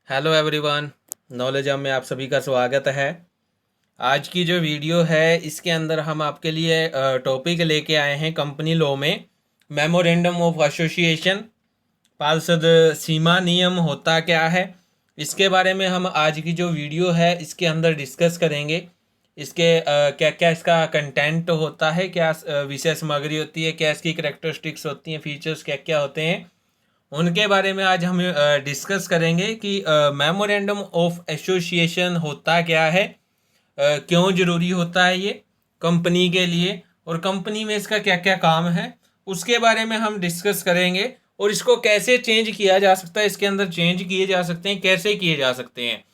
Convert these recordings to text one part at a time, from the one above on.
Hello everyone, knowledge hub में आप सभी का स्वागत है। आज की जो वीडियो है इसके अंदर हम आपके लिए टॉपिक लेके आए हैं कंपनी लॉ में मेमोरेंडम ऑफ एसोसिएशन पार्षद सीमा नियम होता क्या है, इसके बारे में हम आज की जो वीडियो है इसके अंदर डिस्कस करेंगे। इसके क्या क्या इसका कंटेंट होता है, क्या विषय सामग्री होती है, क्या इसकी करैक्टरिस्टिक्स होती हैं, फीचर्स क्या क्या होते हैं, उनके बारे में आज हम डिस्कस करेंगे कि मेमोरेंडम ऑफ एसोसिएशन होता क्या है, क्यों ज़रूरी होता है ये कंपनी के लिए, और कंपनी में इसका क्या क्या काम है उसके बारे में हम डिस्कस करेंगे। और इसको कैसे चेंज किया जा सकता है, इसके अंदर चेंज किए जा सकते हैं, कैसे किए जा सकते हैं,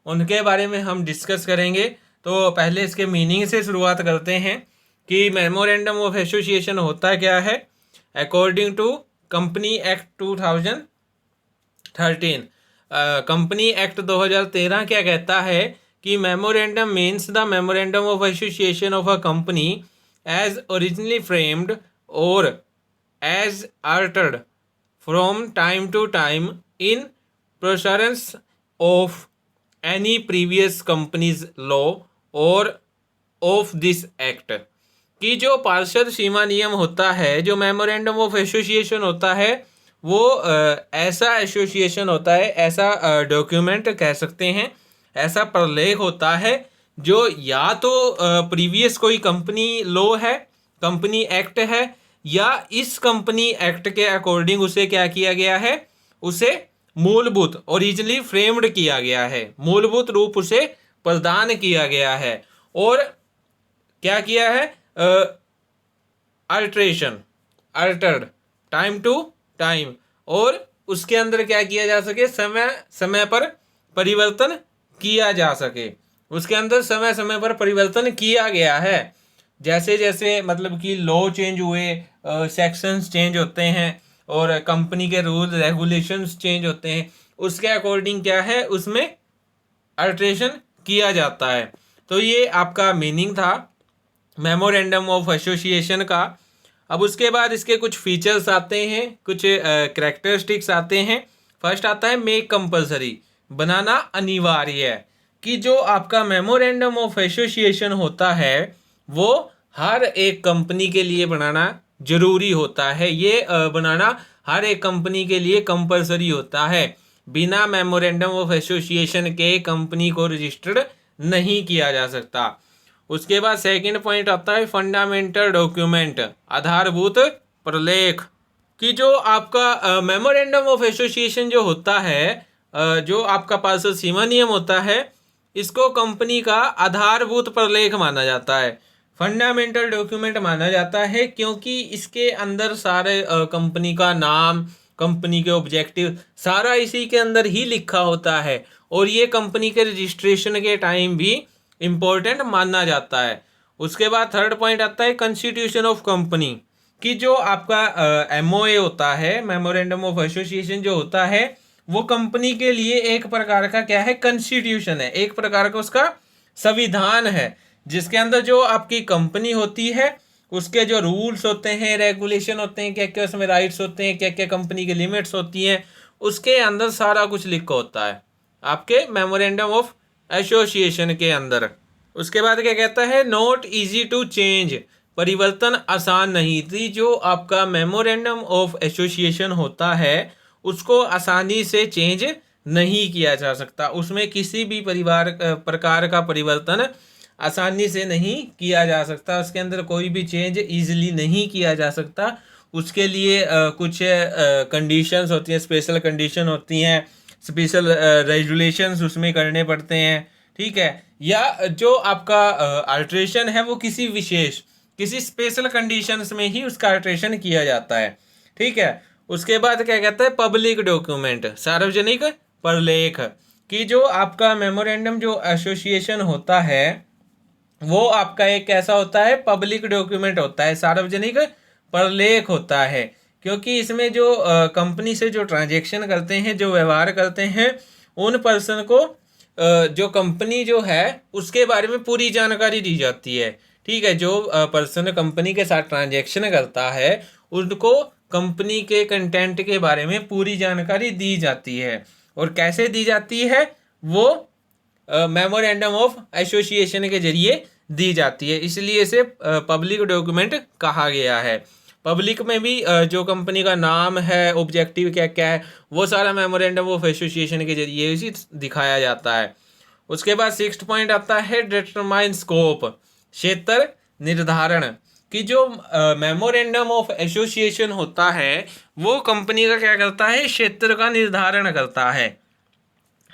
उनके बारे में हम डिस्कस करेंगे। तो पहले इसके मीनिंग से शुरुआत करते हैं कि मेमोरेंडम ऑफ एसोसिएशन होता क्या है। According to company act 2013, company act 2013 क्या कहता है कि memorandum means the memorandum of association of a company as originally framed और as altered from time to time in pursuance of any previous companies law और of this act. कि जो पार्षद सीमा नियम होता है, जो मेमोरेंडम ऑफ एसोसिएशन होता है, वो ऐसा एसोसिएशन होता है, ऐसा डॉक्यूमेंट कह सकते हैं, ऐसा प्रलेख होता है जो या तो प्रीवियस कोई कंपनी लॉ है, कंपनी एक्ट है, या इस कंपनी एक्ट के अकॉर्डिंग उसे क्या किया गया है, उसे मूलभूत ओरिजिनली फ्रेम्ड किया गया है, मूलभूत रूप उसे प्रदान किया गया है। और क्या किया है, alteration, altered time to time, और उसके अंदर क्या किया जा सके, समय समय पर परिवर्तन किया जा सके, उसके अंदर समय समय पर परिवर्तन किया गया है। जैसे जैसे मतलब कि लॉ चेंज हुए, सेक्शंस चेंज होते हैं और कंपनी के रूल रेगुलेशंस चेंज होते हैं, उसके अकॉर्डिंग क्या है, उसमें अल्ट्रेशन किया जाता है। तो ये आपका मीनिंग था मेमोरेंडम ऑफ एसोसिएशन का। अब उसके बाद इसके कुछ फीचर्स आते हैं, कुछ करैक्टरिस्टिक्स आते हैं। फर्स्ट आता है मेक कंपलसरी, बनाना अनिवार्य है। कि जो आपका मेमोरेंडम ऑफ एसोसिएशन होता है वो हर एक कंपनी के लिए बनाना जरूरी होता है। ये बनाना हर एक कंपनी के लिए कंपलसरी होता है। बिना मेमोरेंडम ऑफ एसोसिएशन के कंपनी को रजिस्टर्ड नहीं किया जा सकता। उसके बाद सेकंड पॉइंट आता है फंडामेंटल डॉक्यूमेंट, आधारभूत प्रलेख। कि जो आपका मेमोरेंडम ऑफ एसोसिएशन जो होता है, जो आपका पार्षद सीमा नियम होता है, इसको कंपनी का आधारभूत प्रलेख माना जाता है, फंडामेंटल डॉक्यूमेंट माना जाता है, क्योंकि इसके अंदर सारे कंपनी का नाम, कंपनी के ऑब्जेक्टिव सारा इसी के अंदर ही लिखा होता है। और ये कंपनी के रजिस्ट्रेशन के टाइम भी इम्पोर्टेंट माना जाता है। उसके बाद थर्ड पॉइंट आता है कॉन्स्टिट्यूशन ऑफ कंपनी। कि जो आपका एमओए होता है, मेमोरेंडम ऑफ एसोसिएशन जो होता है, वो कंपनी के लिए एक प्रकार का क्या है, कॉन्स्टिट्यूशन है, एक प्रकार का उसका संविधान है, जिसके अंदर जो आपकी कंपनी होती है उसके जो रूल्स होते हैं, रेगुलेशन होते हैं, क्या क्या उसमें राइट्स होते हैं, क्या क्या कंपनी की लिमिट्स होती हैं, उसके अंदर सारा कुछ लिखा होता है आपके मेमोरेंडम ऑफ एसोसिएशन के अंदर। उसके बाद क्या कहता है, नॉट इजी टू चेंज, परिवर्तन आसान नहीं थी। जो आपका मेमोरेंडम ऑफ एसोसिएशन होता है उसको आसानी से चेंज नहीं किया जा सकता, उसमें किसी भी प्रकार का परिवर्तन आसानी से नहीं किया जा सकता, उसके अंदर कोई भी चेंज इजीली नहीं किया जा सकता। उसके लिए कुछ कंडीशंस होती हैं, स्पेशल कंडीशन होती हैं, स्पेशल रेगुलेशंस उसमें करने पड़ते हैं, ठीक है। या जो आपका अल्ट्रेशन है वो किसी विशेष, किसी स्पेशल कंडीशंस में ही उसका अल्ट्रेशन किया जाता है, ठीक है। उसके बाद क्या कहता है, पब्लिक डॉक्यूमेंट, सार्वजनिक प्रलेख। कि जो आपका मेमोरेंडम जो एसोसिएशन होता है वो आपका एक कैसा होता है, पब्लिक डॉक्यूमेंट होता है, सार्वजनिक प्रलेख होता है। क्योंकि इसमें जो कंपनी से जो ट्रांजैक्शन करते हैं, जो व्यवहार करते हैं, उन पर्सन को जो कंपनी जो है उसके बारे में पूरी जानकारी दी जाती है, ठीक है। जो पर्सन कंपनी के साथ ट्रांजैक्शन करता है उनको कंपनी के कंटेंट के बारे में पूरी जानकारी दी जाती है। और कैसे दी जाती है, वो मेमोरेंडम ऑफ एसोसिएशन के जरिए दी जाती है, इसलिए इसे पब्लिक डॉक्यूमेंट कहा गया है। पब्लिक में भी जो कंपनी का नाम है, ऑब्जेक्टिव क्या क्या है, वो सारा मेमोरेंडम ऑफ एसोसिएशन के जरिए इसी दिखाया जाता है। उसके बाद 6th पॉइंट आता है डिटरमाइन स्कोप, क्षेत्र निर्धारण, कि जो मेमोरेंडम ऑफ एसोसिएशन होता है वो कंपनी का क्या करता है, क्षेत्र का निर्धारण करता है।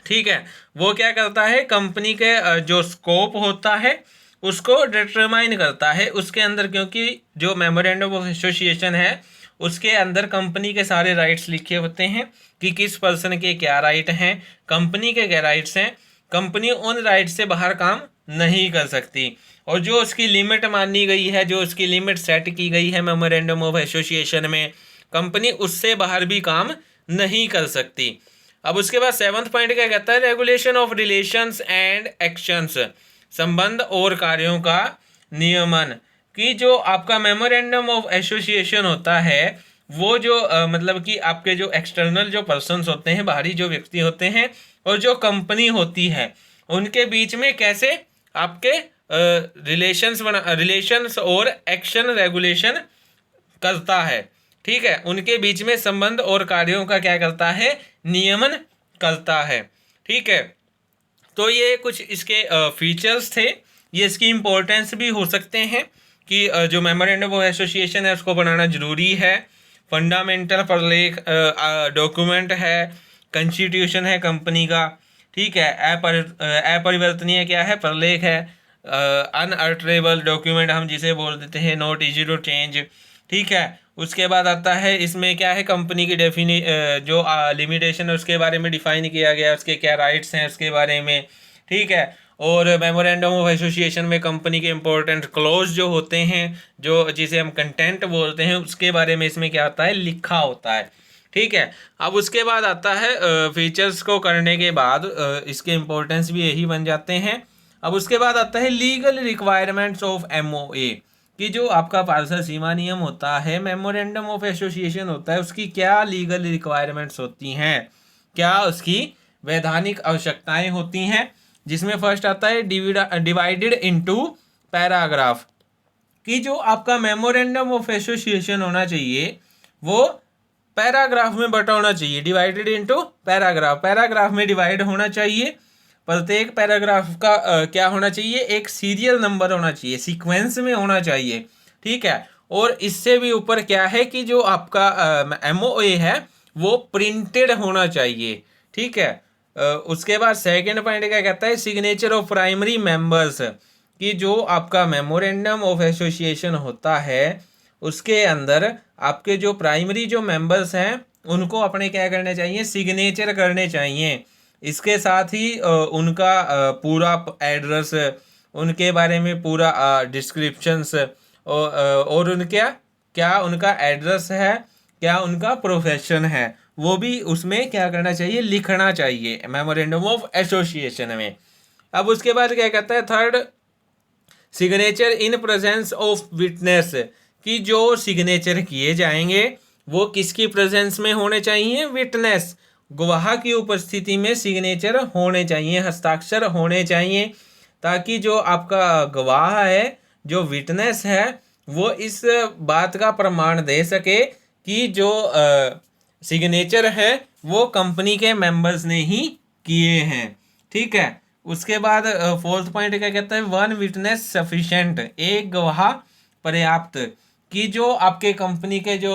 ठीक है, वो क्या करता है, कंपनी के जो स्कोप होता है उसको डिटरमाइन करता है उसके अंदर, क्योंकि जो मेमोरेंडम ऑफ एसोसिएशन है उसके अंदर कंपनी के सारे राइट्स लिखे होते हैं कि किस पर्सन के क्या राइट हैं, कंपनी के क्या राइट्स हैं, कंपनी उन राइट से बाहर काम नहीं कर सकती, और जो उसकी लिमिट मानी गई है, जो उसकी लिमिट सेट की गई है मेमोरेंडम ऑफ एसोसिएशन में, कंपनी उससे बाहर भी काम नहीं कर सकती। अब उसके बाद 7th पॉइंट क्या कहता है, regulation of relations and actions, संबंध और कार्यों का नियमन, कि जो आपका मेमोरेंडम ऑफ एसोसिएशन होता है वो जो मतलब कि आपके जो एक्सटर्नल जो पर्सन्स होते हैं, बाहरी जो व्यक्ति होते हैं, और जो कंपनी होती है उनके बीच में कैसे आपके रिलेशंस और एक्शन रेगुलेशन करता है। ठीक है, उनके बीच में संबंध और कार्यों का क्या करता है, नियमन करता है। ठीक है, तो ये कुछ इसके फीचर्स थे, ये इसकी इम्पोर्टेंस भी हो सकते हैं कि जो मेमोरेंडम ऑफ एसोसिएशन है उसको बनाना जरूरी है, फंडामेंटल प्रलेख डॉक्यूमेंट है, कॉन्स्टिट्यूशन है कंपनी का। ठीक है, अपरिवर्तनीय क्या है, प्रलेख है, अनअल्टरेबल डॉक्यूमेंट हम जिसे बोल देते हैं, नॉट इजी टू चेंज। ठीक है, उसके बाद आता है इसमें क्या है, कंपनी की जो लिमिटेशन है उसके बारे में डिफाइन किया गया है, उसके क्या राइट्स हैं उसके बारे में। ठीक है, और मेमोरेंडम ऑफ एसोसिएशन में कंपनी के इंपॉर्टेंट क्लोज जो होते हैं, जो जिसे हम कंटेंट बोलते हैं, उसके बारे में इसमें क्या होता है, लिखा होता है। ठीक है, अब उसके बाद आता है फीचर्स को करने के बाद इसके इम्पोर्टेंस भी यही बन जाते हैं। अब उसके बाद आता है लीगल रिक्वायरमेंट्स ऑफ MOA, कि जो आपका पारदर्शी सीमा नियम होता है, मेमोरेंडम ऑफ एसोसिएशन होता है, उसकी क्या लीगल रिक्वायरमेंट्स होती हैं, क्या उसकी वैधानिक आवश्यकताएं होती हैं, जिसमें फर्स्ट आता है डिवाइडेड इनटू पैराग्राफ, कि जो आपका मेमोरेंडम ऑफ एसोसिएशन होना चाहिए वो पैराग्राफ में बटा होना चाहिए, डिवाइडेड इनटू पैराग्राफ, पैराग्राफ में डिवाइड होना चाहिए। प्रत्येक पैराग्राफ का क्या होना चाहिए, एक सीरियल नंबर होना चाहिए, सीक्वेंस में होना चाहिए। ठीक है, और इससे भी ऊपर क्या है कि जो आपका MOA है वो प्रिंटेड होना चाहिए। ठीक है, उसके बाद सेकंड पॉइंट क्या कहता है, सिग्नेचर ऑफ प्राइमरी मेंबर्स, कि जो आपका मेमोरेंडम ऑफ एसोसिएशन होता है उसके अंदर आपके जो प्राइमरी जो मेंबर्स हैं उनको अपने क्या करने चाहिए, सिग्नेचर करने चाहिए। इसके साथ ही उनका पूरा एड्रेस, उनके बारे में पूरा डिस्क्रिप्शंस, और उनका क्या उनका एड्रेस है, क्या उनका प्रोफेशन है, वो भी उसमें क्या करना चाहिए, लिखना चाहिए मेमोरेंडम ऑफ एसोसिएशन में। अब उसके बाद क्या कहता है, third signature in presence of witness, कि जो सिग्नेचर किए जाएंगे वो किसकी प्रेजेंस में होने चाहिए, विटनेस, गवाह की उपस्थिति में सिग्नेचर होने चाहिए, हस्ताक्षर होने चाहिए, ताकि जो आपका गवाह है, जो विटनेस है, वो इस बात का प्रमाण दे सके कि जो सिग्नेचर है वो कंपनी के मेंबर्स ने ही किए हैं। ठीक है, उसके बाद 4th पॉइंट क्या कहता है, वन विटनेस सफिशेंट, एक गवाह पर्याप्त, कि जो आपके कंपनी के जो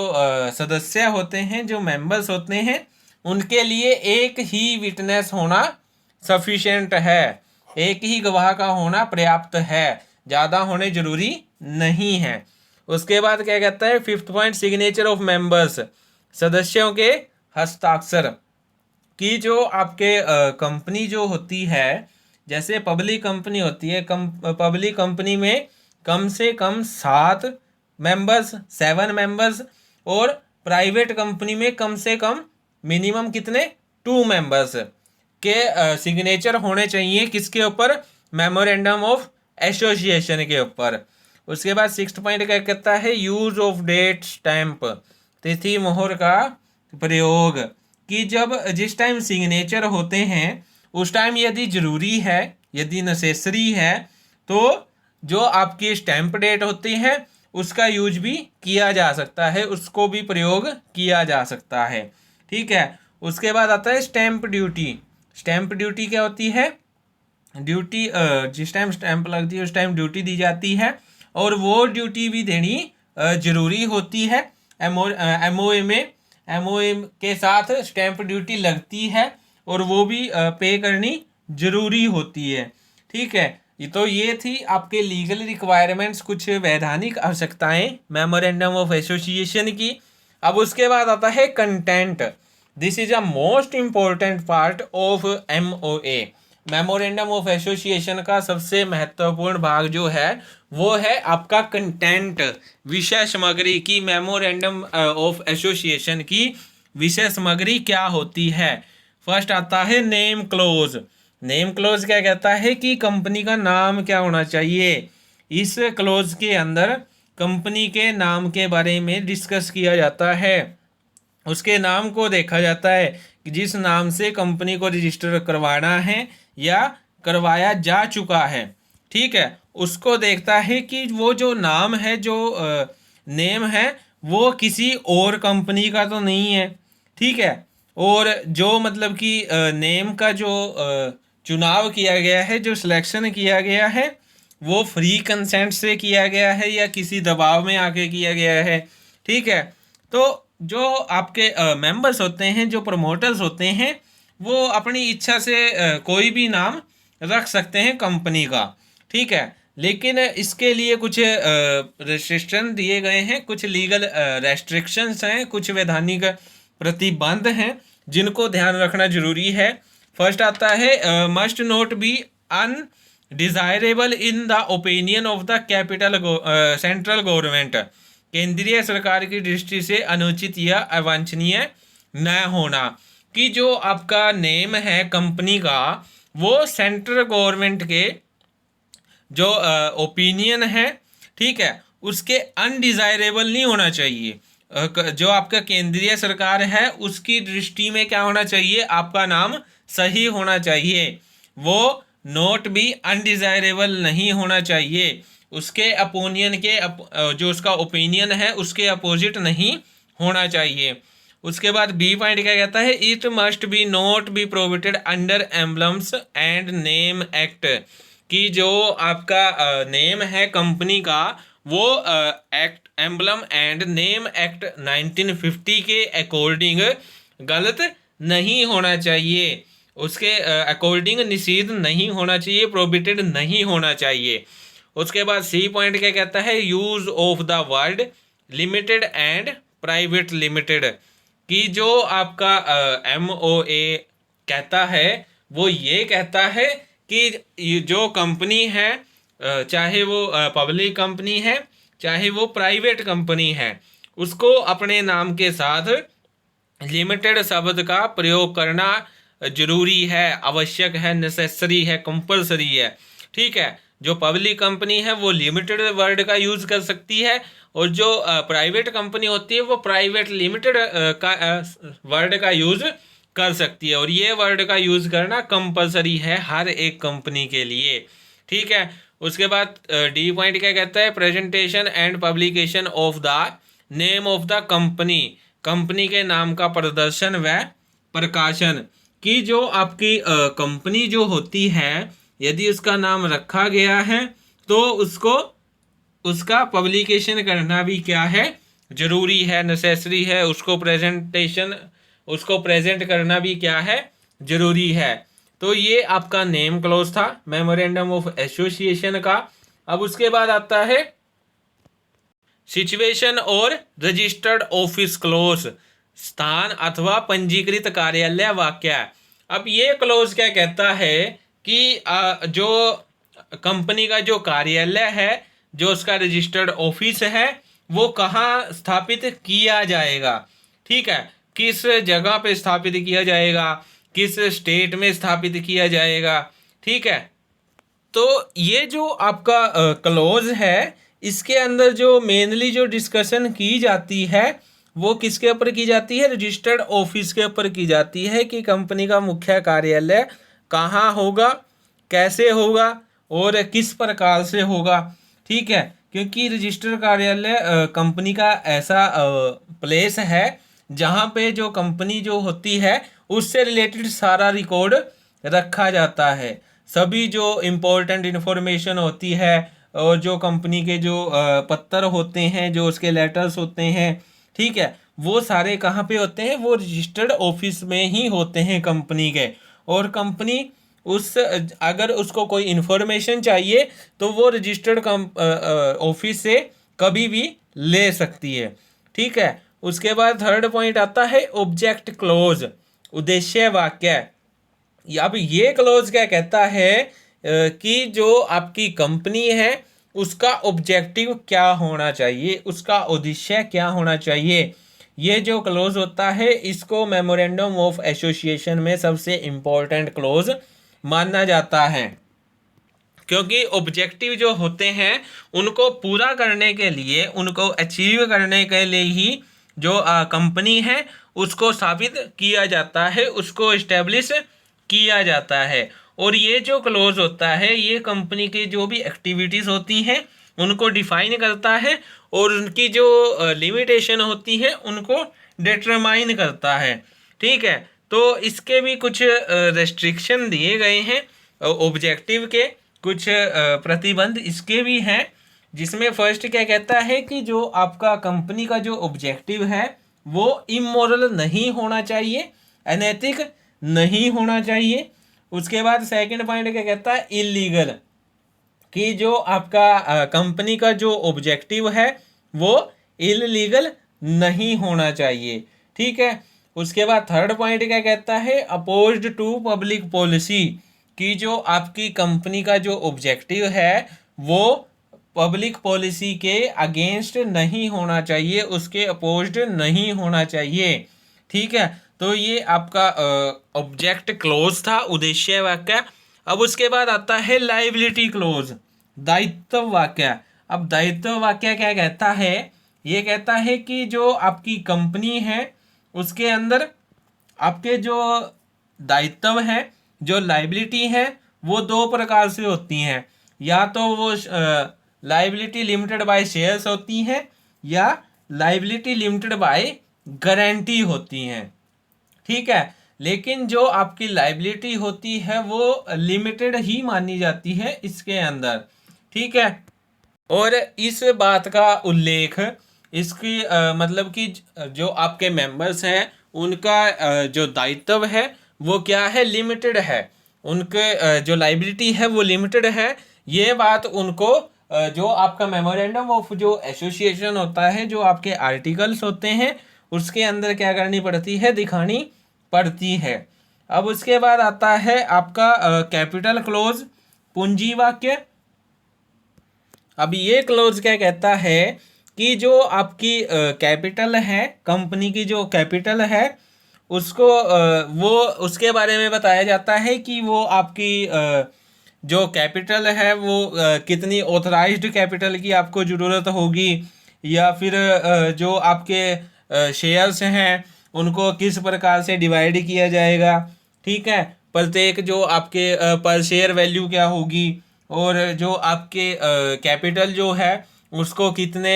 सदस्य होते हैं, जो मेंबर्स होते हैं, उनके लिए एक ही विटनेस होना सफिशेंट है, एक ही गवाह का होना पर्याप्त है, ज़्यादा होने जरूरी नहीं है। उसके बाद क्या कहता है 5th point, signature of members, सदस्यों के हस्ताक्षर, कि जो आपके कंपनी जो होती है, जैसे पब्लिक कंपनी होती है, पब्लिक कंपनी में कम से कम 7 मेंबर्स, 7 मेंबर्स, और प्राइवेट कंपनी में कम से कम मिनिमम कितने, 2 मेंबर्स के सिग्नेचर होने चाहिए, किसके ऊपर, मेमोरेंडम ऑफ एसोसिएशन के ऊपर। उसके बाद 6th पॉइंट क्या कहता है, यूज ऑफ डेट स्टैंप, तिथि मोहर का प्रयोग, कि जब जिस टाइम सिग्नेचर होते हैं उस टाइम यदि ज़रूरी है, यदि नेसेसरी है, तो जो आपकी स्टैंप डेट होती है उसका यूज भी किया जा सकता है, उसको भी प्रयोग किया जा सकता है। ठीक है। उसके बाद आता है स्टैंप ड्यूटी। स्टैंप ड्यूटी क्या होती है? ड्यूटी जिस टाइम स्टैंप लगती है उस टाइम ड्यूटी दी जाती है, और वो ड्यूटी भी देनी ज़रूरी होती है। एमओए में एमओए के साथ स्टैंप ड्यूटी लगती है और वो भी पे करनी ज़रूरी होती है। ठीक है। तो ये थी आपके लीगल रिक्वायरमेंट्स, कुछ वैधानिक आवश्यकताएं मेमोरेंडम ऑफ एसोसिएशन की। अब उसके बाद आता है content. This is a most important part of MOA. Memorandum of association का सबसे महत्वपूर्ण भाग जो है वो है आपका कंटेंट, विषय सामग्री की। मेमोरेंडम ऑफ एसोसिएशन की विषय सामग्री क्या होती है? फर्स्ट आता है नेम क्लोज। नेम क्लोज क्या कहता है कि कंपनी का नाम क्या होना चाहिए। इस क्लोज के अंदर कंपनी के नाम के बारे में डिस्कस किया जाता है। उसके नाम को देखा जाता है कि जिस नाम से कंपनी को रजिस्टर करवाना है या करवाया जा चुका है, ठीक है, उसको देखता है कि वो जो नाम है, जो नेम है, वो किसी और कंपनी का तो नहीं है। ठीक है। और जो मतलब कि नेम का जो चुनाव किया गया है, जो सिलेक्शन किया गया है, वो फ्री कंसेंट से किया गया है या किसी दबाव में आके किया गया है। ठीक है। तो जो आपके मेंबर्स होते हैं, जो प्रमोटर्स होते हैं, वो अपनी इच्छा से कोई भी नाम रख सकते हैं कंपनी का। ठीक है। लेकिन इसके लिए कुछ रेस्ट्रिक्शन दिए गए हैं, कुछ लीगल रेस्ट्रिक्शंस हैं, कुछ वैधानिक प्रतिबंध हैं जिनको ध्यान रखना जरूरी है। फर्स्ट आता है must not be undesirable in the opinion of the capital central government. केंद्रीय सरकार की दृष्टि से अनुचित या अवांछनीय न होना। कि जो आपका नेम है कंपनी का, वो सेंट्रल गवर्नमेंट के जो ओपिनियन है, ठीक है, उसके अनडिजायरेबल नहीं होना चाहिए। जो आपका केंद्रीय सरकार है उसकी दृष्टि में क्या होना चाहिए? आपका नाम सही होना चाहिए। वो नोट भी अनडिजायरेबल नहीं होना चाहिए। उसके अपोनियन के जो उसका ओपिनियन है उसके अपोजिट नहीं होना चाहिए। उसके बाद बी पॉइंट क्या कहता है? It must be not be prohibited under emblems and name act. कि जो आपका नेम है कंपनी का, वो act, emblem and name act 1950 के अकॉर्डिंग गलत नहीं होना चाहिए, उसके अकॉर्डिंग निषिद्ध नहीं होना चाहिए, प्रोहिबिटेड नहीं होना चाहिए। उसके बाद सी पॉइंट क्या कहता है? Use of the word limited and private limited. कि जो आपका एमओए कहता है वो ये कहता है कि जो कंपनी है, चाहे वो पब्लिक कंपनी है चाहे वो प्राइवेट कंपनी है, उसको अपने नाम के साथ लिमिटेड शब्द का प्रयोग करना जरूरी है, आवश्यक है, नेसेसरी है, कंपलसरी है। ठीक है। जो पब्लिक कंपनी है वो लिमिटेड वर्ड का यूज़ कर सकती है, और जो प्राइवेट कंपनी होती है वो प्राइवेट लिमिटेड का वर्ड का यूज़ कर सकती है, और ये वर्ड का यूज़ करना कंपलसरी है हर एक कंपनी के लिए। ठीक है। उसके बाद डी पॉइंट क्या कहता है? Presentation and publication of the name of the company. Company के नाम का प्रदर्शन व प्रकाशन। कि जो आपकी कंपनी जो होती है, यदि उसका नाम रखा गया है तो उसको उसका पब्लिकेशन करना भी क्या है? जरूरी है, नेसेसरी है। उसको प्रेजेंट करना भी क्या है? जरूरी है। तो ये आपका नेम क्लोज था मेमोरेंडम ऑफ एसोसिएशन का। अब उसके बाद आता है सिचुएशन और रजिस्टर्ड ऑफिस क्लोज, स्थान अथवा पंजीकृत कार्यालय वाक्य। अब ये क्लोज क्या कहता है कि जो कंपनी का जो कार्यालय है, जो उसका रजिस्टर्ड ऑफिस है, वो कहाँ स्थापित किया जाएगा। ठीक है। किस जगह पे स्थापित किया जाएगा, किस स्टेट में स्थापित किया जाएगा। ठीक है। तो ये जो आपका क्लोज है, इसके अंदर जो मेनली जो डिस्कशन की जाती है वो किसके ऊपर की जाती है? रजिस्टर्ड ऑफिस के ऊपर की जाती है कि कंपनी का मुख्य कार्यालय कहाँ होगा, कैसे होगा और किस प्रकार से होगा। ठीक है, क्योंकि रजिस्टर्ड कार्यालय कंपनी का ऐसा प्लेस है जहाँ पे जो कंपनी जो होती है उससे रिलेटेड सारा रिकॉर्ड रखा जाता है। सभी जो इम्पोर्टेंट इन्फॉर्मेशन होती है और जो कंपनी के जो पत्र होते हैं, जो उसके लेटर्स होते हैं, ठीक है, वो सारे कहाँ पे होते हैं? वो रजिस्टर्ड ऑफिस में ही होते हैं कंपनी के। और कंपनी उस अगर उसको कोई इन्फॉर्मेशन चाहिए तो वो रजिस्टर्ड ऑफिस से कभी भी ले सकती है। ठीक है, उसके बाद थर्ड पॉइंट आता है ऑब्जेक्ट क्लोज, उद्देश्य वाक्य। अब ये क्लोज क्या कहता है कि जो आपकी कंपनी है उसका ऑब्जेक्टिव क्या होना चाहिए, उसका उद्देश्य क्या होना चाहिए। ये जो क्लोज होता है इसको मेमोरेंडम ऑफ एसोसिएशन में सबसे इम्पोर्टेंट क्लोज माना जाता है, क्योंकि ऑब्जेक्टिव जो होते हैं उनको पूरा करने के लिए, उनको अचीव करने के लिए ही जो कंपनी है उसको स्थापित किया जाता है, उसको इस्टेब्लिश किया जाता है। और ये जो क्लोज होता है ये कंपनी की जो भी एक्टिविटीज़ होती हैं उनको डिफाइन करता है और उनकी जो लिमिटेशन होती है उनको डिटरमाइन करता है। ठीक है, तो इसके भी कुछ रेस्ट्रिक्शन दिए गए हैं ऑब्जेक्टिव के, कुछ प्रतिबंध इसके भी हैं, जिसमें फर्स्ट क्या कहता है कि जो आपका कंपनी का जो ऑब्जेक्टिव है वो इमोरल नहीं होना चाहिए, अनैतिक नहीं होना चाहिए। उसके बाद सेकंड पॉइंट क्या कहता है? इलीगल, कि जो आपका कंपनी का जो ऑब्जेक्टिव है वो इलीगल नहीं होना चाहिए। ठीक है, उसके बाद थर्ड पॉइंट क्या कहता है? अपोज्ड टू पब्लिक पॉलिसी, कि जो आपकी कंपनी का जो ऑब्जेक्टिव है वो पब्लिक पॉलिसी के अगेंस्ट नहीं होना चाहिए, उसके अपोज्ड नहीं होना चाहिए। ठीक है, तो ये आपका ऑब्जेक्ट क्लोज था, उद्देश्य वाक्य। अब उसके बाद आता है लाइबिलिटी क्लोज, दायित्व वाक्य। अब दायित्व वाक्य क्या कहता है? ये कहता है कि जो आपकी कंपनी है उसके अंदर आपके जो दायित्व है, जो लाइबिलिटी है, वो दो प्रकार से होती हैं। या तो वो लाइबिलिटी लिमिटेड बाय शेयर्स होती हैं या लाइबिलिटी लिमिटेड बाय गारंटी होती हैं। ठीक है, लेकिन जो आपकी लाइबिलिटी होती है वो लिमिटेड ही मानी जाती है इसके अंदर। ठीक है, और इस बात का उल्लेख इसकी मतलब कि जो आपके मेंबर्स हैं उनका जो दायित्व है वो क्या है? लिमिटेड है। उनके जो लाइबिलिटी है वो लिमिटेड है। ये बात उनको जो आपका मेमोरेंडम ऑफ जो एसोसिएशन होता है, जो आपके आर्टिकल्स होते हैं, उसके अंदर क्या करनी पड़ती है? दिखानी पड़ती है। अब उसके बाद आता है आपका कैपिटल क्लोज, पूंजी वाक्य। अब ये क्लोज क्या कहता है कि जो आपकी कैपिटल है, कंपनी की जो कैपिटल है उसको वो उसके बारे में बताया जाता है कि वो आपकी जो कैपिटल है वो कितनी ऑथराइज्ड कैपिटल की आपको ज़रूरत होगी, या फिर जो आपके शेयर्स हैं उनको किस प्रकार से डिवाइड किया जाएगा। ठीक है, प्रत्येक जो आपके पर शेयर वैल्यू क्या होगी, और जो आपके कैपिटल जो है उसको कितने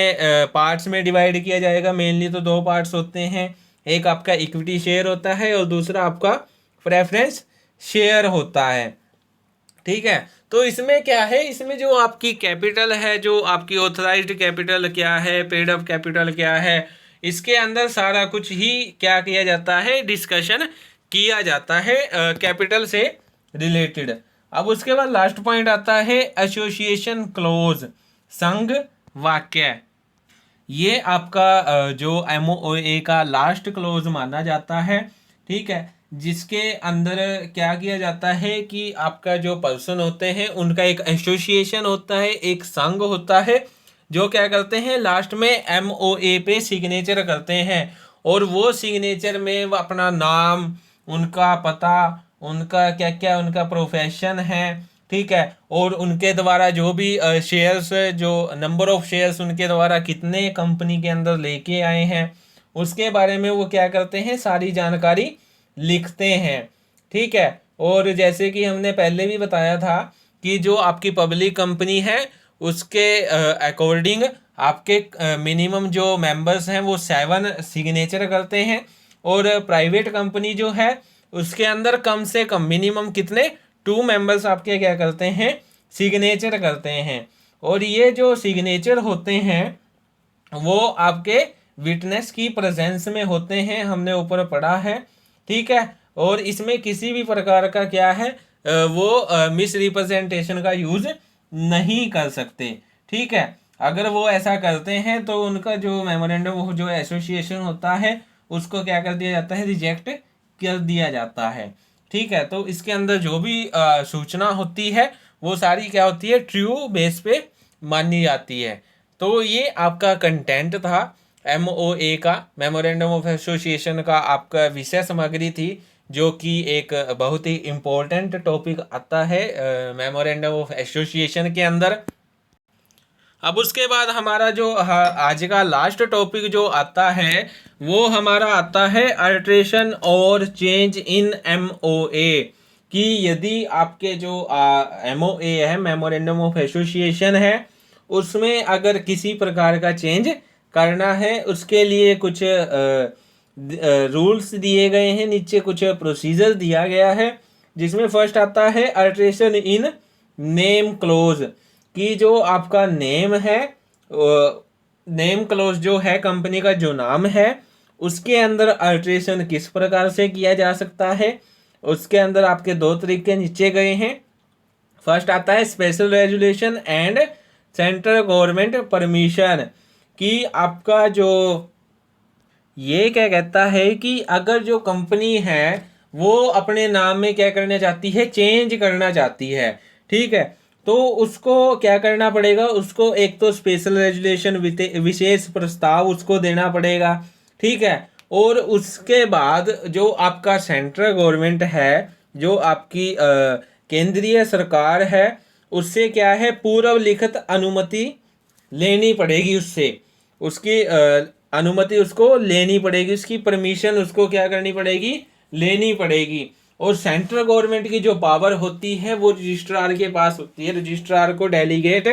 पार्ट्स में डिवाइड किया जाएगा। मेनली तो दो पार्ट्स होते हैं, एक आपका इक्विटी शेयर होता है और दूसरा आपका प्रेफरेंस शेयर होता है। ठीक है, तो इसमें क्या है? इसमें जो आपकी कैपिटल है, जो आपकी ऑथराइज्ड कैपिटल क्या है, पेड अप कैपिटल क्या है, इसके अंदर सारा कुछ ही क्या किया जाता है? डिस्कशन किया जाता है कैपिटल से रिलेटेड। अब उसके बाद लास्ट पॉइंट आता है एसोसिएशन क्लोज, संघ वाक्य। ये आपका जो MOA का लास्ट क्लोज माना जाता है। ठीक है, जिसके अंदर क्या किया जाता है कि आपका जो पर्सन होते हैं उनका एक एसोसिएशन होता है, एक संघ होता है, जो क्या करते हैं? लास्ट में MOA पे सिग्नेचर करते हैं, और वो सिग्नेचर में वो अपना नाम, उनका पता, उनका क्या क्या उनका प्रोफेशन है, ठीक है, और उनके द्वारा जो भी शेयर्स, जो नंबर ऑफ शेयर्स उनके द्वारा कितने कंपनी के अंदर लेके आए हैं, उसके बारे में वो क्या करते हैं, सारी जानकारी लिखते हैं। ठीक है। और जैसे कि हमने पहले भी बताया था कि जो आपकी पब्लिक कंपनी है उसके अकॉर्डिंग आपके मिनिमम जो मेंबर्स हैं वो 7 सिग्नेचर करते हैं, और प्राइवेट कंपनी जो है उसके अंदर कम से कम मिनिमम कितने 2 मेंबर्स आपके क्या करते हैं, सिग्नेचर करते हैं। और ये जो सिग्नेचर होते हैं वो आपके विटनेस की प्रेजेंस में होते हैं, हमने ऊपर पढ़ा है। ठीक है। और इसमें किसी भी प्रकार का क्या है वो मिस रिप्रेजेंटेशन का यूज नहीं कर सकते। ठीक है। अगर वो ऐसा करते हैं तो उनका जो मेमोरेंडम जो एसोसिएशन होता है उसको क्या कर दिया जाता है, रिजेक्ट कर दिया जाता है। ठीक है। तो इसके अंदर जो भी सूचना होती है वो सारी क्या होती है, ट्रू बेस पे मानी जाती है। तो ये आपका कंटेंट था MOA का, मेमोरेंडम ऑफ एसोसिएशन का आपका विषय सामग्री थी, जो कि एक बहुत ही इम्पोर्टेंट टॉपिक आता है मेमोरेंडम ऑफ एसोसिएशन के अंदर। अब उसके बाद हमारा जो आज का लास्ट टॉपिक जो आता है वो हमारा आता है अल्ट्रेशन और चेंज इन MOA, कि यदि आपके जो MOA है, मेमोरेंडम ऑफ एसोसिएशन है, उसमें अगर किसी प्रकार का चेंज करना है उसके लिए कुछ रूल्स दिए गए हैं, नीचे कुछ प्रोसीजर दिया गया है, जिसमें फर्स्ट आता है अल्ट्रेशन इन नेम क्लोज, कि जो आपका नेम है, नेम क्लोज जो है कंपनी का जो नाम है उसके अंदर अल्ट्रेशन किस प्रकार से किया जा सकता है। उसके अंदर आपके 2 तरीके नीचे गए हैं। फर्स्ट आता है special resolution and central government permission, कि आपका जो ये क्या कहता है कि अगर जो कंपनी है वो अपने नाम में क्या करना चाहती है, चेंज करना चाहती है। ठीक है। तो उसको क्या करना पड़ेगा, उसको एक तो स्पेशल रेजुलेशन विशेष प्रस्ताव उसको देना पड़ेगा। ठीक है। और उसके बाद जो आपका सेंट्रल गवर्नमेंट है, जो आपकी केंद्रीय सरकार है, उससे क्या है पूर्व लिखित अनुमति लेनी पड़ेगी, उससे उसकी अनुमति उसको लेनी पड़ेगी, उसकी परमिशन उसको क्या करनी पड़ेगी, लेनी पड़ेगी। और सेंट्रल गवर्नमेंट की जो पावर होती है वो रजिस्ट्रार के पास होती है, रजिस्ट्रार को डेलीगेट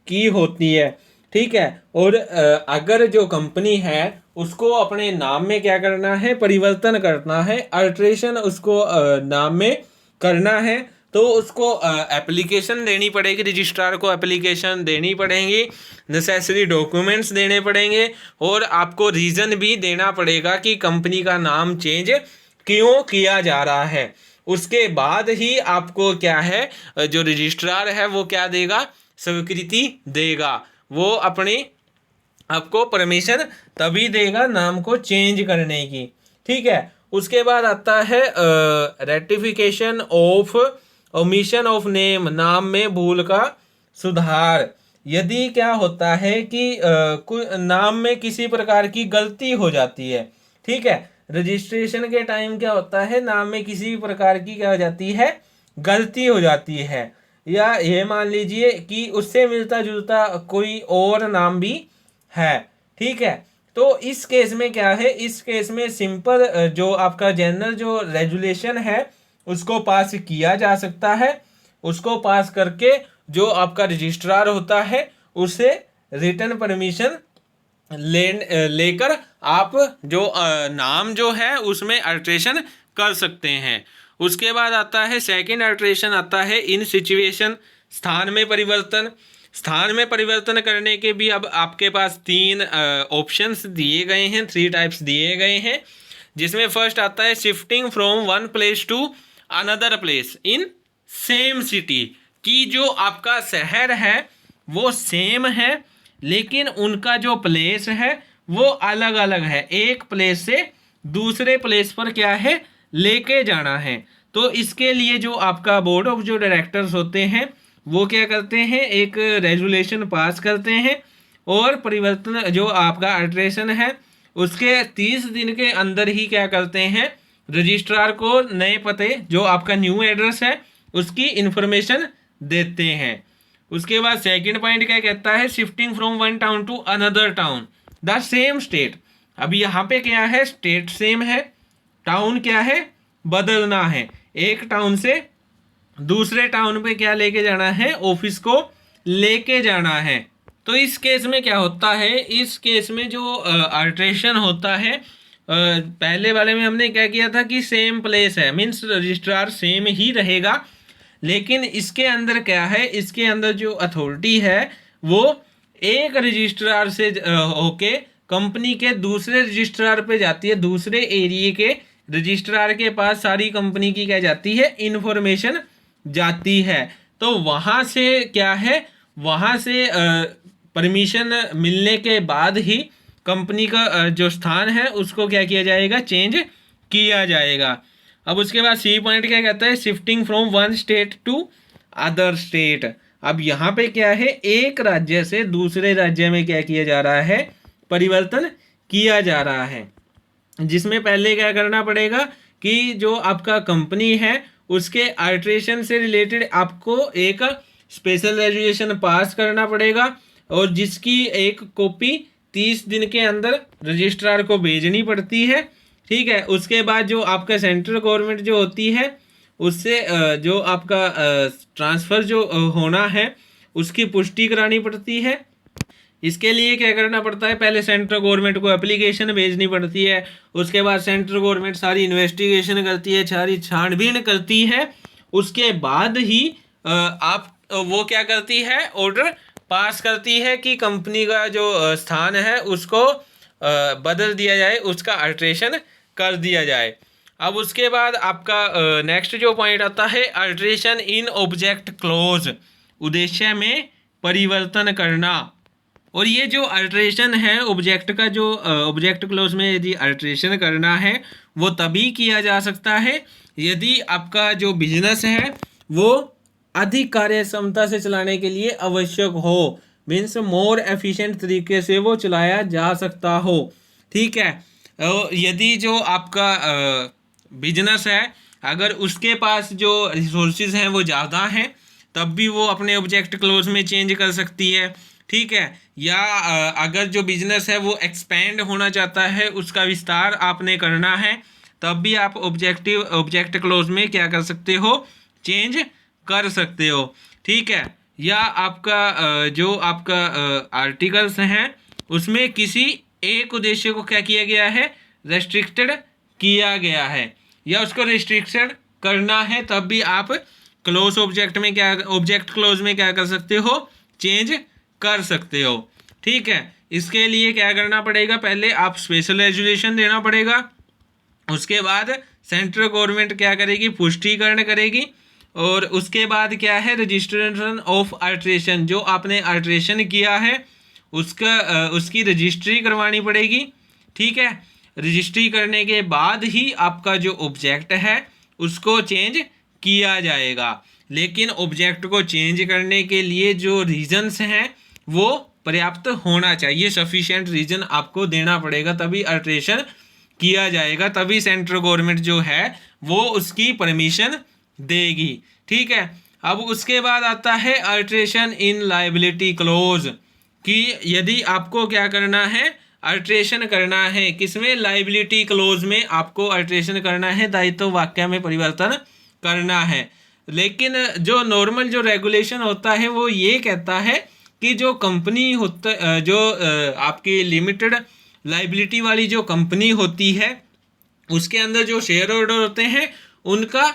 की होती है। ठीक है। और अगर जो कंपनी है उसको अपने नाम में क्या करना है, परिवर्तन करना है, अल्ट्रेशन उसको नाम में करना है, तो उसको एप्लीकेशन देनी पड़ेगी, रजिस्ट्रार को एप्लीकेशन देनी पड़ेगी, नेसेसरी डॉक्यूमेंट्स देने पड़ेंगे, और आपको रीज़न भी देना पड़ेगा कि कंपनी का नाम चेंज क्यों किया जा रहा है। उसके बाद ही आपको क्या है, जो रजिस्ट्रार है वो क्या देगा, स्वीकृति देगा, वो अपनी आपको परमिशन तभी देगा नाम को चेंज करने की। ठीक है। उसके बाद आता है ratification of omission of name, नाम में भूल का सुधार। यदि क्या होता है कि नाम में किसी प्रकार की गलती हो जाती है। ठीक है। रजिस्ट्रेशन के टाइम क्या होता है, नाम में किसी भी प्रकार की क्या हो जाती है, गलती हो जाती है, या ये मान लीजिए कि उससे मिलता जुलता कोई और नाम भी है। ठीक है। तो इस केस में क्या है, इस केस में सिंपल जो आपका जनरल जो रेजुलेशन है उसको पास किया जा सकता है। उसको पास करके जो आपका रजिस्ट्रार होता है उसे रिटर्न परमिशन लेकर आप जो नाम जो है उसमें अल्ट्रेशन कर सकते हैं। उसके बाद आता है सेकंड अल्ट्रेशन आता है इन सिचुएशन, स्थान में परिवर्तन। स्थान में परिवर्तन करने के भी अब आपके पास 3 ऑप्शंस दिए गए हैं, 3 टाइप्स दिए गए हैं, जिसमें फर्स्ट आता है shifting from one place to another place in same city, कि जो आपका शहर है वो सेम है लेकिन उनका जो प्लेस है वो अलग अलग है, एक प्लेस से दूसरे प्लेस पर क्या है लेके जाना है। तो इसके लिए जो आपका बोर्ड ऑफ जो डायरेक्टर्स होते हैं वो क्या करते हैं, एक रेजुलेशन पास करते हैं, और परिवर्तन जो आपका अल्ट्रेशन है उसके 30 दिन के अंदर ही क्या करते हैं, रजिस्ट्रार को नए पते जो आपका न्यू एड्रेस है उसकी इंफॉर्मेशन देते हैं। उसके बाद सेकंड पॉइंट क्या कहता है, shifting from one town to another town the same state, अब यहाँ पे क्या है, स्टेट सेम है, टाउन क्या है, बदलना है। एक टाउन से दूसरे टाउन पे क्या लेके जाना है, ऑफिस को लेके जाना है। तो इस केस में क्या होता है, इस केस में जो अल्ट्रेशन होता है, पहले वाले में हमने क्या किया था कि सेम प्लेस है, मीन्स रजिस्ट्रार सेम ही रहेगा, लेकिन इसके अंदर क्या है, इसके अंदर जो अथॉरिटी है वो एक रजिस्ट्रार से होके कंपनी के दूसरे रजिस्ट्रार पे जाती है, दूसरे एरिया के रजिस्ट्रार के पास सारी कंपनी की क्या जाती है, इंफॉर्मेशन जाती है। तो वहाँ से क्या है, वहाँ से परमिशन मिलने के बाद ही कंपनी का जो स्थान है उसको क्या किया जाएगा, चेंज किया जाएगा। अब उसके बाद सी पॉइंट क्या कहता है, shifting from one state to other state. अब यहाँ पे क्या है, एक राज्य से दूसरे राज्य में क्या किया जा रहा है, परिवर्तन किया जा रहा है, जिसमें पहले क्या करना पड़ेगा कि जो आपका कंपनी है उसके अल्ट्रेशन से रिलेटेड आपको एक स्पेशल रेजुलेशन पास करना पड़ेगा, और जिसकी एक कॉपी 30 दिन के अंदर रजिस्ट्रार को भेजनी पड़ती है। ठीक है, उसके बाद जो आपका सेंट्रल गवर्नमेंट जो होती है उससे जो आपका ट्रांसफ़र जो होना है उसकी पुष्टि करानी पड़ती है। इसके लिए क्या करना पड़ता है, पहले सेंट्रल गवर्नमेंट को एप्लीकेशन भेजनी पड़ती है, उसके बाद सेंट्रल गवर्नमेंट सारी इन्वेस्टिगेशन करती है, सारी छानबीन करती है, उसके बाद ही आप वो क्या करती है, ऑर्डर पास करती है कि कंपनी का जो स्थान है उसको बदल दिया जाए, उसका अल्ट्रेशन कर दिया जाए। अब उसके बाद आपका नेक्स्ट जो पॉइंट आता है, अल्ट्रेशन इन ऑब्जेक्ट क्लोज, उद्देश्य में परिवर्तन करना। और ये जो अल्ट्रेशन है ऑब्जेक्ट का, जो ऑब्जेक्ट क्लोज में यदि अल्ट्रेशन करना है वो तभी किया जा सकता है यदि आपका जो बिजनेस है वो अधिक कार्य क्षमता से चलाने के लिए आवश्यक हो, मीन्स मोर एफिशिएंट तरीके से वो चलाया जा सकता हो। ठीक है, यदि जो आपका बिजनेस है अगर उसके पास जो रिसोर्सेज हैं वो ज़्यादा हैं तब भी वो अपने ऑब्जेक्ट क्लोज में चेंज कर सकती है। ठीक है, या अगर जो बिजनेस है वो एक्सपेंड होना चाहता है, उसका विस्तार आपने करना है, तब भी आप ऑब्जेक्ट क्लोज में क्या कर सकते हो, चेंज कर सकते हो। ठीक है, या आपका जो आपका आर्टिकल्स हैं उसमें किसी एक उद्देश्य को क्या किया गया है, रेस्ट्रिक्टेड किया गया है, या उसको रिस्ट्रिक्शन करना है, तब भी आप क्लोज ऑब्जेक्ट में क्या, ऑब्जेक्ट क्लोज में क्या कर सकते हो, चेंज कर सकते हो। ठीक है, इसके लिए क्या करना पड़ेगा, पहले आप स्पेशल रेजुलेशन देना पड़ेगा, उसके बाद सेंट्रल गवर्नमेंट क्या करेगी, पुष्टिकरण करेगी, और उसके बाद क्या है, रजिस्ट्रेशन ऑफ अल्ट्रेशन, जो आपने अल्ट्रेशन किया है उसकी रजिस्ट्री करवानी पड़ेगी। ठीक है, रजिस्ट्री करने के बाद ही आपका जो ऑब्जेक्ट है उसको चेंज किया जाएगा, लेकिन ऑब्जेक्ट को चेंज करने के लिए जो रीजंस हैं वो पर्याप्त होना चाहिए, सफिशिएंट रीजन आपको देना पड़ेगा, तभी अल्ट्रेशन किया जाएगा, तभी सेंट्रल गवर्नमेंट जो है वो उसकी परमिशन देगी। ठीक है, अब उसके बाद आता है अल्ट्रेशन इन लायबिलिटी क्लोज, कि यदि आपको क्या करना है, अल्ट्रेशन करना है किसमें, लायबिलिटी क्लोज में आपको अल्ट्रेशन करना है, दायित्व वाक्य में परिवर्तन करना है। लेकिन जो नॉर्मल जो रेगुलेशन होता है वो ये कहता है कि जो कंपनी होता, जो आपकी लिमिटेड लायबिलिटी वाली जो कंपनी होती है उसके अंदर जो शेयर होल्डर होते हैं उनका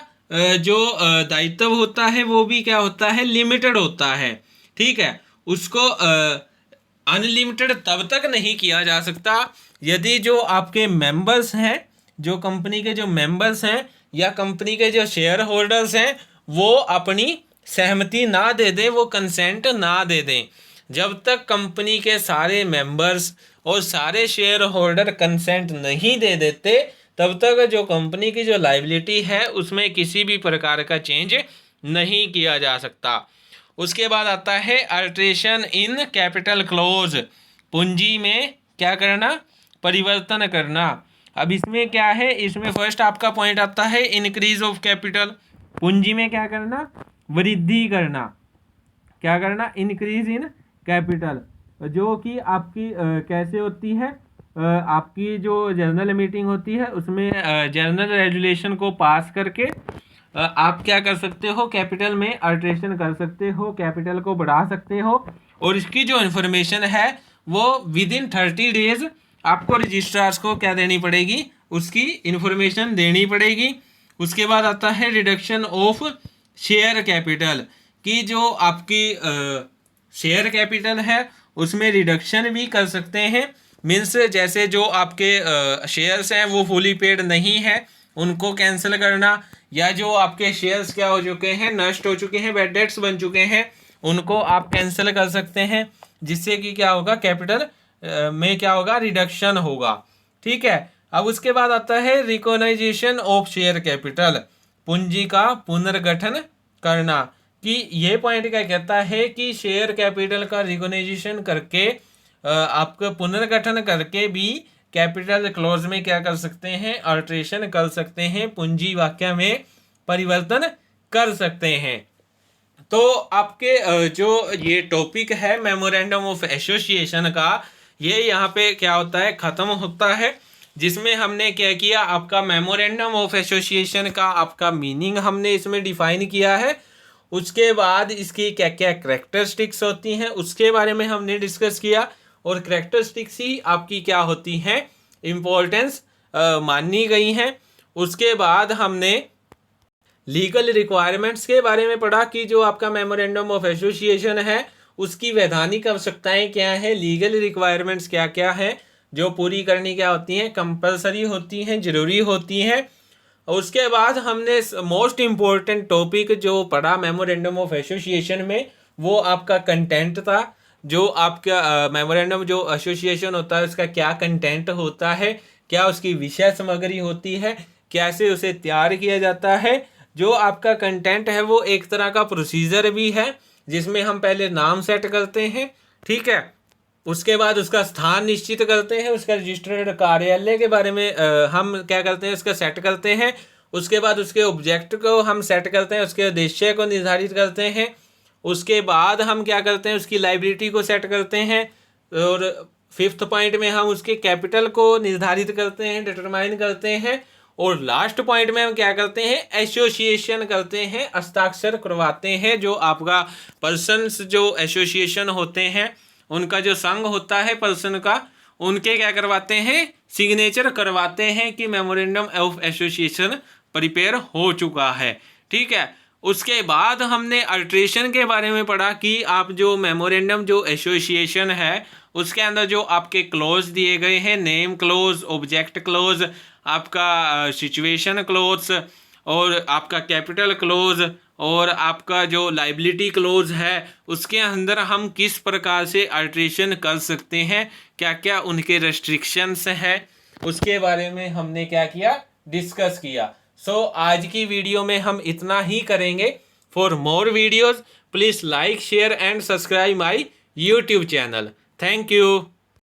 जो दायित्व होता है वो भी क्या होता है, लिमिटेड होता है। ठीक है, उसको अनलिमिटेड तब तक नहीं किया जा सकता यदि जो आपके मेंबर्स हैं, जो कंपनी के जो मेंबर्स हैं या कंपनी के जो शेयर होल्डर्स हैं वो अपनी सहमति ना दे दें, वो कंसेंट ना दे दें। जब तक कंपनी के सारे मेंबर्स और सारे शेयर होल्डर कंसेंट नहीं दे देते तब तक जो कंपनी की जो लायबिलिटी है उसमें किसी भी प्रकार का चेंज नहीं किया जा सकता। उसके बाद आता है अल्ट्रेशन इन कैपिटल क्लोज, पूंजी में क्या करना, परिवर्तन करना। अब इसमें क्या है, इसमें फर्स्ट आपका पॉइंट आता है इंक्रीज ऑफ कैपिटल, पूंजी में क्या करना, वृद्धि करना, क्या करना, इंक्रीज इन कैपिटल, जो कि आपकी कैसे होती है, आपकी जो जनरल मीटिंग होती है उसमें जनरल रेजुलेशन को पास करके आप क्या कर सकते हो, कैपिटल में अल्ट्रेशन कर सकते हो, कैपिटल को बढ़ा सकते हो, और इसकी जो इन्फॉर्मेशन है वो विद इन 30 डेज आपको रजिस्ट्रार्स को क्या देनी पड़ेगी, उसकी इन्फॉर्मेशन देनी पड़ेगी। उसके बाद आता है रिडक्शन ऑफ शेयर कैपिटल, कि जो आपकी शेयर कैपिटल है उसमें रिडक्शन भी कर सकते हैं। मीन्स जैसे जो आपके शेयर्स हैं वो फुली पेड नहीं है, उनको कैंसिल करना, या जो आपके शेयर्स क्या हो चुके हैं, नष्ट हो चुके हैं, बैड डेट्स बन चुके हैं, उनको आप कैंसिल कर सकते हैं, जिससे कि क्या होगा, कैपिटल में क्या होगा, रिडक्शन होगा। ठीक है। अब उसके बाद आता है रिकॉग्नाइजेशन ऑफ शेयर कैपिटल, पूंजी का पुनर्गठन करना, कि ये पॉइंट क्या कहता है कि शेयर कैपिटल का रिकॉग्नाइजेशन करके आपका पुनर्गठन करके भी कैपिटल क्लोज में क्या कर सकते हैं, अल्ट्रेशन कर सकते हैं, पूंजी वाक्य में परिवर्तन कर सकते हैं। तो आपके जो ये टॉपिक है मेमोरेंडम ऑफ एसोसिएशन का, ये यहाँ पे क्या होता है, ख़त्म होता है, जिसमें हमने क्या किया, आपका मेमोरेंडम ऑफ एसोसिएशन का आपका मीनिंग हमने इसमें डिफाइन किया है। उसके बाद इसकी क्या क्या करेक्टरिस्टिक्स होती हैं उसके बारे में हमने डिस्कस किया, और करेक्टरिस्टिक्स ही आपकी क्या होती हैं, इम्पोर्टेंस मानी गई हैं। उसके बाद हमने लीगल रिक्वायरमेंट्स के बारे में पढ़ा, कि जो आपका मेमोरेंडम ऑफ एसोसिएशन है उसकी वैधानिक आवश्यकताएं क्या है, लीगल रिक्वायरमेंट्स क्या क्या है जो पूरी करनी क्या होती हैं, कंपलसरी होती हैं, जरूरी होती हैं। उसके बाद हमने मोस्ट इम्पोर्टेंट टॉपिक जो पढ़ा मेमोरेंडम ऑफ एसोसिएशन में, वो आपका कंटेंट था। जो आपका मेमोरेंडम जो एसोसिएशन होता है उसका क्या कंटेंट होता है, क्या उसकी विषय सामग्री होती है, कैसे उसे तैयार किया जाता है। जो आपका कंटेंट है वो एक तरह का प्रोसीजर भी है, जिसमें हम पहले नाम सेट करते हैं, ठीक है, उसके बाद उसका स्थान निश्चित करते हैं, उसका रजिस्टर्ड कार्यालय के बारे में हम क्या करते हैं, उसका सेट करते हैं। उसके बाद उसके ऑब्जेक्ट को हम सेट करते हैं, उसके उद्देश्य को निर्धारित करते हैं। उसके बाद हम क्या करते हैं, उसकी लायबिलिटी को सेट करते हैं, और 5th पॉइंट में हम उसके कैपिटल को निर्धारित करते हैं, डिटरमाइन करते हैं। और लास्ट पॉइंट में हम क्या करते हैं, एसोसिएशन करते हैं, हस्ताक्षर करवाते हैं। जो आपका पर्सन्स जो एसोसिएशन होते हैं उनका जो संघ होता है पर्सन का, उनके क्या करवाते हैं, सिग्नेचर करवाते हैं कि मेमोरेंडम ऑफ एसोसिएशन प्रिपेयर हो चुका है। ठीक है। उसके बाद हमने अल्ट्रेशन के बारे में पढ़ा, कि आप जो मेमोरेंडम जो एसोसिएशन है उसके अंदर जो आपके क्लोज दिए गए हैं, नेम क्लोज, ऑब्जेक्ट क्लोज, आपका सिचुएशन क्लोज, और आपका कैपिटल क्लोज, और आपका जो लाइबिलिटी क्लोज है, उसके अंदर हम किस प्रकार से अल्ट्रेशन कर सकते हैं, क्या क्या उनके रेस्ट्रिक्शंस हैं, उसके बारे में हमने क्या किया, डिस्कस किया। सो आज की वीडियो में हम इतना ही करेंगे। For more videos please like, share and subscribe my YouTube channel. Thank you.